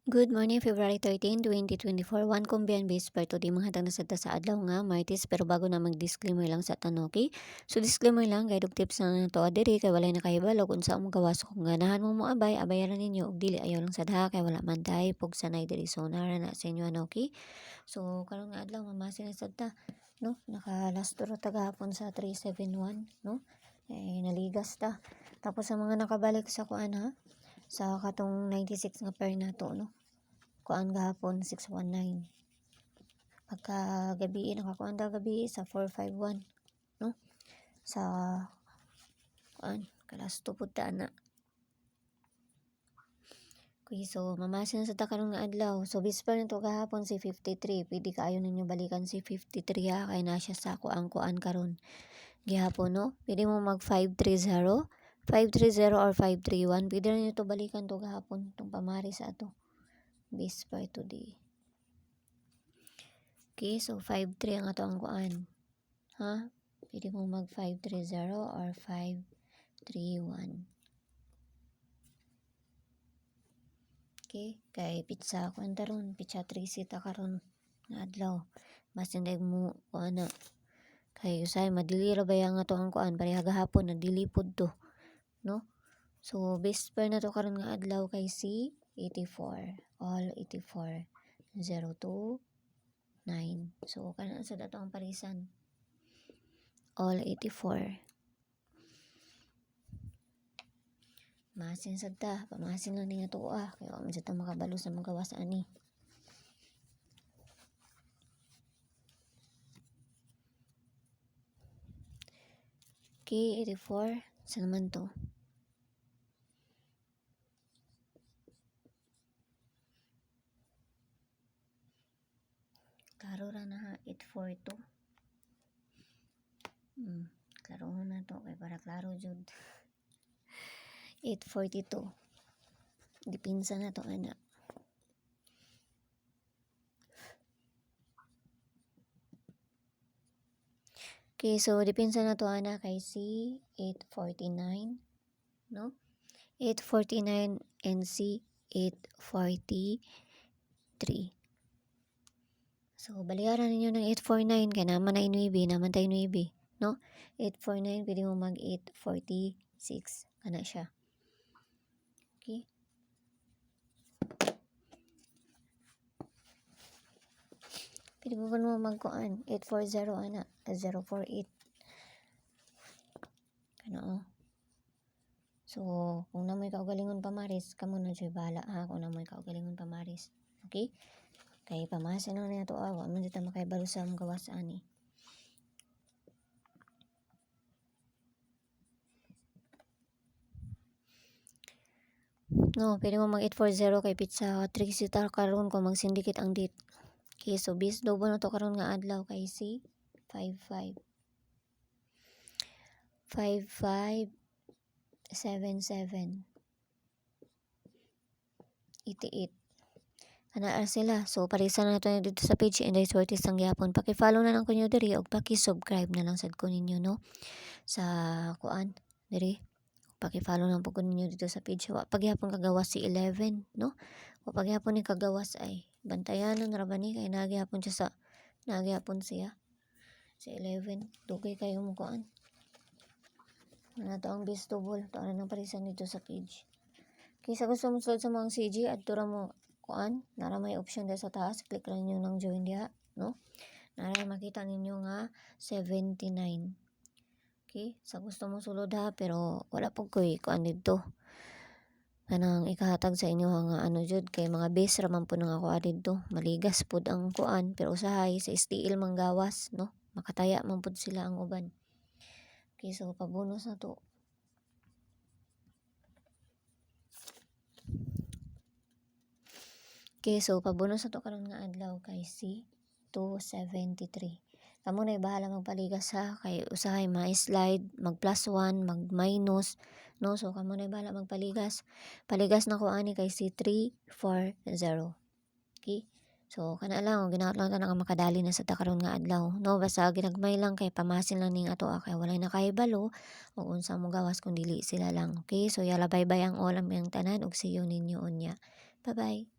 Good morning, February 13, 2024. One kumbiyan base per today mga hatag na sa adlaw nga Martes, pero bago na mag-disclaimer lang sa tanong, okay? So disclaimer lang, guide og tips na to adiri kay walay nakahibalo kung sa mo gawas kung ganahan mo abay abayaran ninyo og dili ayaw lang sa daha kay wala man tay pug sanay diri so nara na sa inyo okay? So karon nga adlaw mamasin na sad ta, no? Naka last tour tagahapon sa 371, no? Naligas ta. Tapos sa mga nakabalik sa kuan ha, sa katong 96 nga pair na to, no? Kuan gahapon 619. Pagka gabi nakakuan da gabi sa 451, no? Sa kuan kalas tupod ta na. Okay, so mamasin sa ta karon nga adlaw. So bisper nito gahapon si 53. Pwede kaayo ninyo balikan si 53 ha kay na siya sa kuan karon. Gihapon, no? Pwede mo mag 530, 530 or 531. Pwede rin ito balikan to gahapon tong pamari sa ato. Bisper today. Okay, so 5-3 ang ato ang kuan. Ha? Pwede mo mag 5-3-0 or 5-3-1. Okay, kay pizza kuan taron, pizza 3 sita karon nga adlaw. Mas hindi mo kuan na. Kay usay madili ra ba yang ato ang kuan pareha gahapon nadilipod to, no? So best pair na to karon nga adlaw kay si 84, all 84, 02, 9. So, kanan sa dato ang parisan. All 84. Masin sad ta. Pamasin lang ni nga to kaya wala man sa ta makabalo sa mga gawas ani. Okay, 84. Sa naman to? Klaro ra na ha. 842. Klaro na to. Kaya para klaro jud. 842. Dipinsa na to anak. Okay, so dipinsa na to anak kay si 849. No? 849 and si 843. So, baliaran ninyo ng 849 kaya naman na inuibi, naman tayo inuibi, no? 849, pwede mo mag 846. Kana siya. Okay? Pwede mo ba magkuan? 840, ana. 048. Kana So, kung namoy kaugalingon pamaris, kamo na dyan bahala ha, kung namoy kaugalingon pamaris. Okay? Kaya pamasin na ito awa, man dito makaibalo sa mga gawas ani. No, pwede mo mag 840 kay pizza 3 sita karon kung mag-syndicate ang date. Okay, so bis double na to karon nga adlaw kay si 55. 5577 88. Ana sila. So parisa na to dito sa page and sorties ang gyapon. Paki-follow na lang ko niyo diri og paki-subscribe na lang sad ko ninyo no sa kuan diri. Paki-follow lang po ko ninyo dito sa page. Wa pagyapon kagawas si 11 no. O pagyapon ni kagawas ay bantayanan ra ba ni kay nagyapon siya sa nagyapon siya si 11. Dugay kayo mo kuan. Ano to ang bestable. To ano nang parisan dito sa page. Kaysa gusto mo sulod sa mga CG, adto ra mo kuan, nara may option dito sa taas, click lang niyo ng join diha, no? Nara makita ninyo nga 79. Okay? Sa gusto mo sulod ha, pero wala pug koy kuan dito. Kanang ikahatag sa inyo nga ano jud kay mga base ra man po nang ako dito. Maligas pud ang kuan, pero usahay sa STL manggawas, no? Makataya man pud sila ang uban. Okay, so pabonus na to. Okay, so pabonus na to karon nga adlaw kay si 273. Kamo na bahala magpaligas ha kay usahay ma-slide, mag +1, mag minus, no? So kamo na bahala magpaligas. Paligas na ko ani kay si 340. Okay? So kana lang ginaot lang ta nga makadali na sa ta karon nga adlaw, no? Basta ginagmay lang kay pamasin lang ning ato kay walay nakahibalo o unsa mo gawas kun dili sila lang. Okay? So yala bye-bye ang all ang tanan ug see you ninyo unya. Bye-bye.